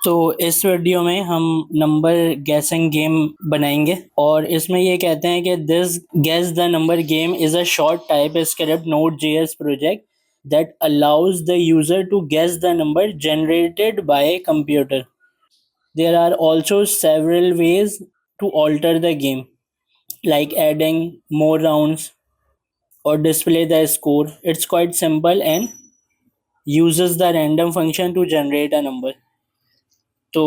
तो इस वीडियो में हम नंबर गैसिंग गेम बनाएंगे और इसमें ये कहते हैं कि this guess the number game is a short TypeScript node JS project that allows the user to guess the number generated by a computer. There are also several ways to alter the game, like adding more rounds or display the score. It's quite simple and uses the random function to generate a number. तो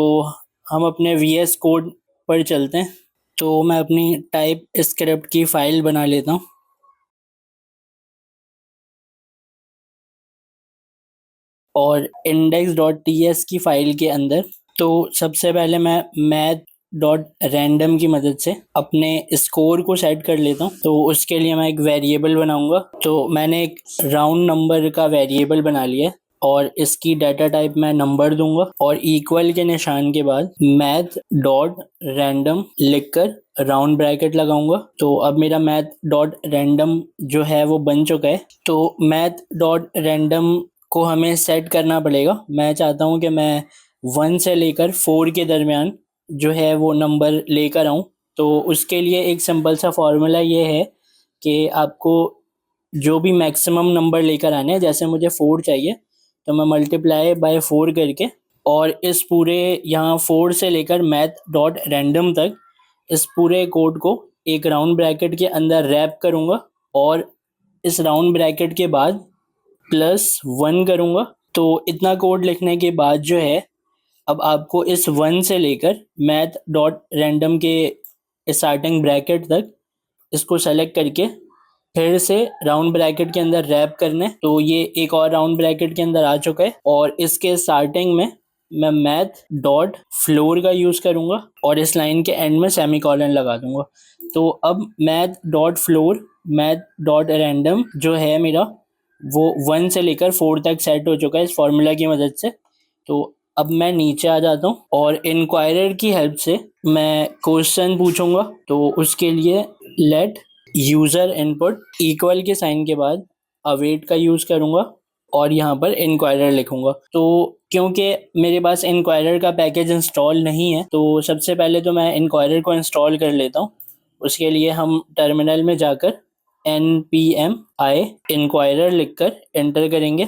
हम अपने VS code पर चलते हैं। तो मैं अपनी type script की फाइल बना लेता हूँ और इंडेक्स डॉट टी एस की फाइल के अंदर तो सबसे पहले मैं मैथ डॉट रैंडम की मदद से अपने स्कोर को सेट कर लेता हूँ। तो उसके लिए मैं एक वेरिएबल बनाऊंगा। तो मैंने एक राउंड नंबर का वेरिएबल बना लिया है और इसकी डाटा टाइप मैं नंबर दूंगा और इक्वल के निशान के बाद मैथ डॉट रैंडम लिखकर राउंड ब्रैकेट लगाऊंगा। तो अब मेरा मैथ डॉट रैंडम जो है वो बन चुका है। तो मैथ डॉट रैंडम को हमें सेट करना पड़ेगा। मैं चाहता हूँ कि मैं 1 से लेकर 4 के दरमियान जो है वो नंबर लेकर आऊँ। तो उसके लिए एक सिंपल सा फॉर्मूला ये है कि आपको जो भी मैक्सिमम नंबर लेकर आने हैं, जैसे मुझे 4 चाहिए तो मैं मल्टीप्लाई बाय 4 करके और इस पूरे यहाँ 4 से लेकर मैथ डॉट रैंडम तक इस पूरे कोड को एक राउंड ब्रैकेट के अंदर रैप करूँगा और इस राउंड ब्रैकेट के बाद +1 करूँगा। तो इतना कोड लिखने के बाद जो है अब आपको इस 1 से लेकर मैथ डॉट रैंडम के स्टार्टिंग ब्रैकेट तक इसको सेलेक्ट करके फिर से राउंड ब्रैकेट के अंदर रैप करना है। तो ये एक और राउंड ब्रैकेट के अंदर आ चुका है और इसके स्टार्टिंग में मैं मैथ डॉट फ्लोर का यूज़ करूँगा और इस लाइन के एंड में सेमीकोलन लगा दूंगा। तो अब math dot floor math dot random जो है मेरा वो 1 से लेकर 4 तक सेट हो चुका है इस फॉर्मूला की मदद से। तो अब मैं नीचे आ जाता हूँ और इंक्वायरर की हेल्प से मैं क्वेश्चन पूछूंगा। तो उसके लिए लेट यूज़र इनपुट इक्वल के साइन के बाद अवेट का यूज़ करूँगा और यहाँ पर इंक्वायरर लिखूँगा। तो क्योंकि मेरे पास इंक्वायरर का पैकेज इंस्टॉल नहीं है तो सबसे पहले तो मैं इंक्वायरर को इंस्टॉल कर लेता हूँ। उसके लिए हम टर्मिनल में जाकर npm i इंक्वायरर लिखकर एंटर करेंगे।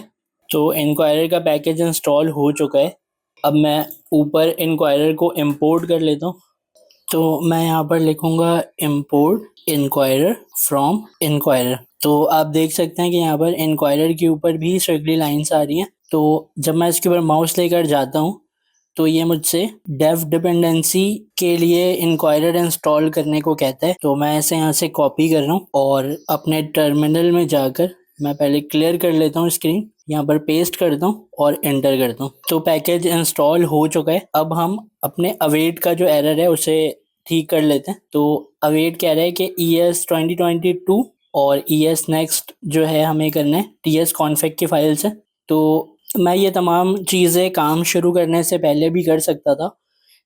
तो इंक्वायरर का पैकेज इंस्टॉल हो चुका है। अब मैं ऊपर इंक्वायरर को इंपोर्ट कर लेता हूँ। तो मैं यहाँ पर लिखूँगा इंपोर्ट इंक्वायरर फ्रॉम इंक्वायरर। तो आप देख सकते हैं कि यहाँ पर इंक्वायरर के ऊपर भी स्ट्रिक्टली लाइन्स आ रही हैं। तो जब मैं इसके ऊपर माउस लेकर जाता हूँ तो ये मुझसे डेव डिपेंडेंसी के लिए इंक्वायरर इंस्टॉल करने को कहता है। तो मैं इसे यहाँ से कॉपी कर रहा हूँ और अपने टर्मिनल में जाकर मैं पहले क्लियर कर लेता हूँ स्क्रीन, यहाँ पर पेस्ट करता हूँ और एंटर करता हूँ। तो पैकेज इंस्टॉल हो चुका है। अब हम अपने अवेट का जो एरर है उसे ठीक कर लेते हैं। तो अवेट कह रहा है कि ES 2022 और ES नेक्स्ट जो है हमें करना है TS कॉन्फिग की फाइल से। तो मैं ये तमाम चीज़ें काम शुरू करने से पहले भी कर सकता था,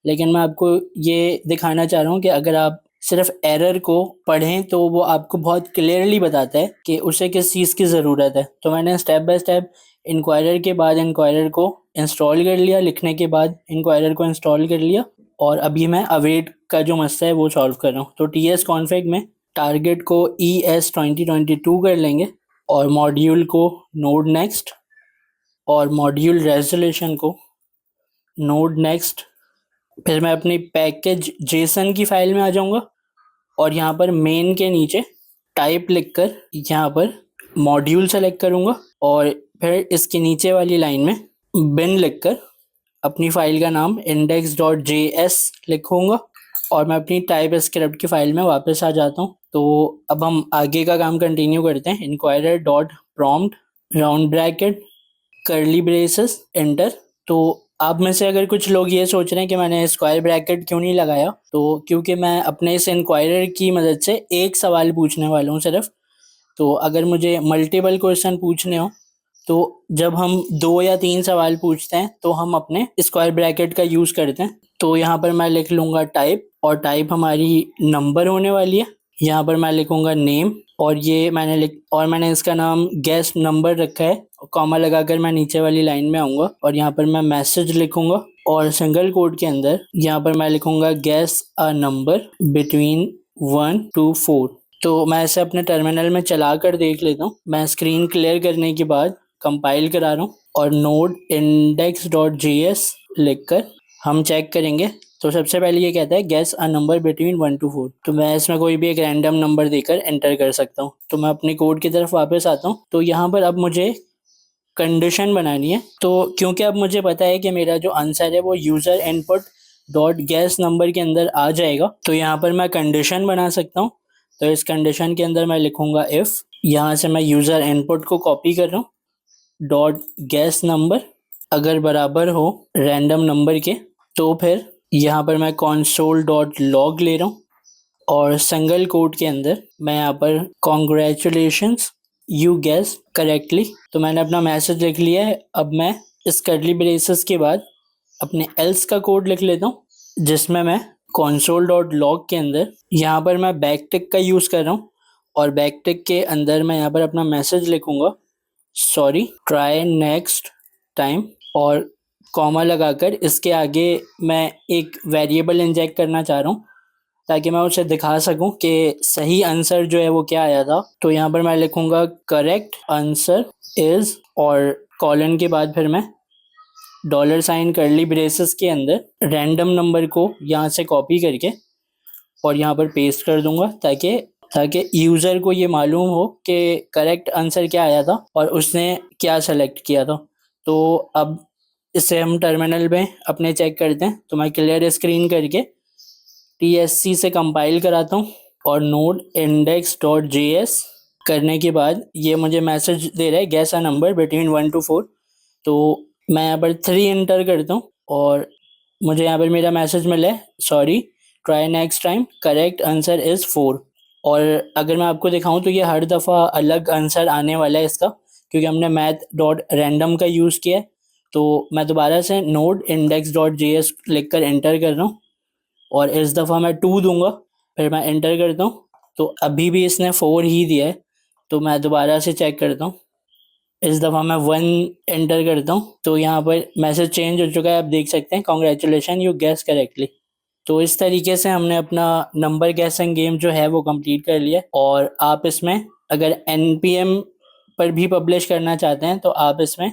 लेकिन मैं आपको ये दिखाना चाह रहा हूँ कि अगर आप सिर्फ एरर को पढ़ें तो वो आपको बहुत क्लियरली बताता है कि उसे किस चीज़ की ज़रूरत है। तो मैंने स्टेप बाय स्टेप इंक्वायरर के बाद इंक्वायरर को इंस्टॉल कर लिया, लिखने के बाद इंक्वायरर को इंस्टॉल कर लिया और अभी मैं अवेट का जो मसला है वो सॉल्व कर रहा हूँ। तो TS कॉन्फिग में टारगेट को ES 2022 कर लेंगे और मॉड्यूल को नोड नेक्स्ट और मॉड्यूल रेजोल्यूशन को नोड नेक्स्ट। फिर मैं अपनी पैकेज जेसन की फाइल में आ जाऊंगा और यहाँ पर मेन के नीचे टाइप लिखकर यहाँ पर मॉड्यूल सेलेक्ट करूँगा और फिर इसके नीचे वाली लाइन में बिन लिखकर अपनी फाइल का नाम index.js लिखूँगा और मैं अपनी टाइप स्क्रिप्ट की फाइल में वापस आ जाता हूँ। तो अब हम आगे का काम कंटिन्यू करते हैं। Inquirer dot prompt round bracket curly braces enter. तो आप में से अगर कुछ लोग ये सोच रहे हैं कि मैंने स्क्वायर ब्रैकेट क्यों नहीं लगाया, तो क्योंकि मैं अपने इस इंक्वायरर की मदद से एक सवाल पूछने वाला हूँ सिर्फ। तो अगर मुझे मल्टीपल क्वेश्चन पूछने हो तो जब हम 2 या 3 सवाल पूछते हैं तो हम अपने स्क्वायर ब्रैकेट का यूज़ करते हैं। तो यहाँ पर मैं लिख लूँगा टाइप और टाइप हमारी नंबर होने वाली है। यहाँ पर मैं लिखूंगा नेम, और ये मैंने इसका नाम गेस्ट नंबर रखा है, कॉमा लगाकर मैं नीचे वाली लाइन में आऊंगा और यहाँ पर मैं मैसेज लिखूंगा, और सिंगल कोड के अंदर यहाँ पर मैं लिखूंगा guess a number between 1 to 4। तो मैं इसे अपने टर्मिनल में चला कर देख लेता हूँ। मैं स्क्रीन क्लियर करने के बाद कंपाइल करा रहा हूँ और नोड index.js लिखकर हम चेक करेंगे। तो सबसे पहले ये कहता है guess a number between 1 to 4। तो मैं इसमें कोई भी एक रैंडम नंबर देकर एंटर कर सकता हूँ। तो मैं अपने कोड की तरफ वापस आता हूँ। तो यहाँ पर अब मुझे कंडीशन बनानी है। तो क्योंकि अब मुझे पता है कि मेरा जो आंसर है वो user input dot guess number के अंदर आ जाएगा, तो यहाँ पर मैं कंडीशन बना सकता हूँ। तो इस कंडीशन के अंदर मैं लिखूंगा इफ़, यहाँ से मैं यूज़र इनपुट को कॉपी कर रहा हूँ, डॉट गेस नंबर अगर बराबर हो रैंडम नंबर के, तो फिर यहाँ पर मैं console डॉट लॉग ले रहा हूँ और सिंगल कोड के अंदर मैं यहाँ पर कॉन्ग्रेचुलेशंस यू गेस करेक्टली। तो मैंने अपना मैसेज लिख लिया है। अब मैं इस कर्ली ब्रेसेस के बाद अपने एल्स का कोड लिख लेता हूँ, जिसमें मैं console डॉट लॉग के अंदर यहाँ पर मैं बैक टिक का यूज़ कर रहा हूँ और बैक टिक के अंदर मैं यहाँ पर अपना मैसेज लिखूँगा सॉरी ट्राई नेक्स्ट टाइम, और कॉमा लगाकर इसके आगे मैं एक वेरिएबल इंजेक्ट करना चाह रहा हूँ ताकि मैं उसे दिखा सकूं कि सही आंसर जो है वो क्या आया था। तो यहाँ पर मैं लिखूंगा करेक्ट आंसर इज, और कॉलन के बाद फिर मैं डॉलर साइन कर्ली ब्रेसेस के अंदर रैंडम नंबर को यहाँ से कॉपी करके और यहाँ पर पेस्ट कर दूंगा ताकि यूज़र को ये मालूम हो कि करेक्ट आंसर क्या आया था और उसने क्या सेलेक्ट किया था। तो अब इसे हम टर्मिनल में अपने चेक करते हैं। तो मैं क्लियर स्क्रीन करके TSC से कंपाइल कराता हूँ और नोड index.js करने के बाद ये मुझे मैसेज दे रहा है guess a number between 1 to 4। तो मैं यहाँ पर 3 एंटर करता हूँ और मुझे यहाँ पर मेरा मैसेज मिला है sorry try next time correct answer is 4। और अगर मैं आपको दिखाऊं तो ये हर दफ़ा अलग आंसर आने वाला है इसका, क्योंकि हमने मैथ डॉट रैंडम का यूज़ किया है। तो मैं दोबारा से नोड index.js लिख कर एंटर कर रहा हूँ और इस दफ़ा मैं 2 दूंगा, फिर मैं एंटर करता हूँ। तो अभी भी इसने 4 ही दिया है। तो मैं दोबारा से चेक करता हूँ, इस दफ़ा मैं 1 एंटर करता हूँ। तो यहाँ पर मैसेज चेंज हो चुका है, आप देख सकते हैं कॉन्ग्रेचुलेशन यू गेस करेक्टली। तो इस तरीके से हमने अपना नंबर गैसिंग गेम जो है वो कंप्लीट कर लिया। और आप इसमें अगर NPM पर भी पब्लिश करना चाहते हैं तो आप इसमें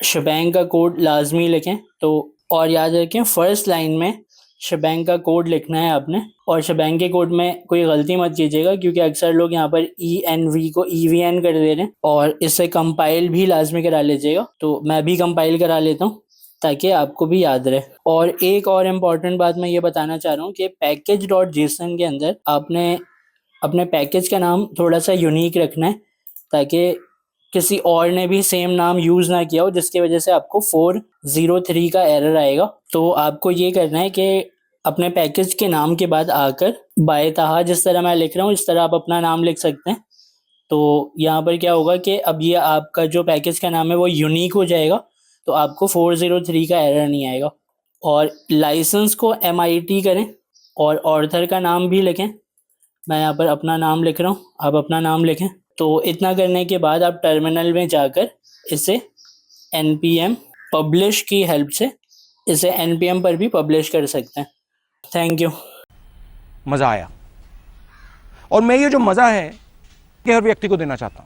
शबैंग का कोड लाजमी लिखें। तो और याद रखें फर्स्ट लाइन में शबैंग का कोड लिखना है आपने, और शबैंग के कोड में कोई गलती मत कीजिएगा क्योंकि अक्सर लोग यहाँ पर ENV को EVN कर दे रहे हैं, और इसे कंपाइल भी लाजमी करा लीजिएगा। तो मैं भी कंपाइल करा लेता हूँ ताकि आपको भी याद रहे। और एक और इम्पॉर्टेंट बात मैं ये बताना चाह रहा हूँ कि पैकेज डॉट जेसन के अंदर आपने अपने पैकेज का नाम थोड़ा सा यूनिक रखना है ताकि किसी और ने भी सेम नाम यूज़ ना किया हो, जिसकी वजह से आपको 403 का एरर आएगा। तो आपको ये करना है कि अपने पैकेज के नाम के बाद आकर बाय तहा जिस तरह मैं लिख रहा हूँ इस तरह आप अपना नाम लिख सकते हैं। तो यहाँ पर क्या होगा कि अब ये आपका जो पैकेज का नाम है वो यूनिक हो जाएगा, तो आपको 403 का एरर नहीं आएगा। और लाइसेंस को MIT करें और ऑर्थर का नाम भी लिखें। मैं यहाँ पर अपना नाम लिख रहा हूँ, आप अपना नाम लिखें। तो इतना करने के बाद आप टर्मिनल में जाकर इसे NPM पब्लिश की हेल्प से इसे NPM पर भी पब्लिश कर सकते हैं। Thank you. मज़ा आया, और मैं ये जो मज़ा है कि हर व्यक्ति को देना चाहता हूँ।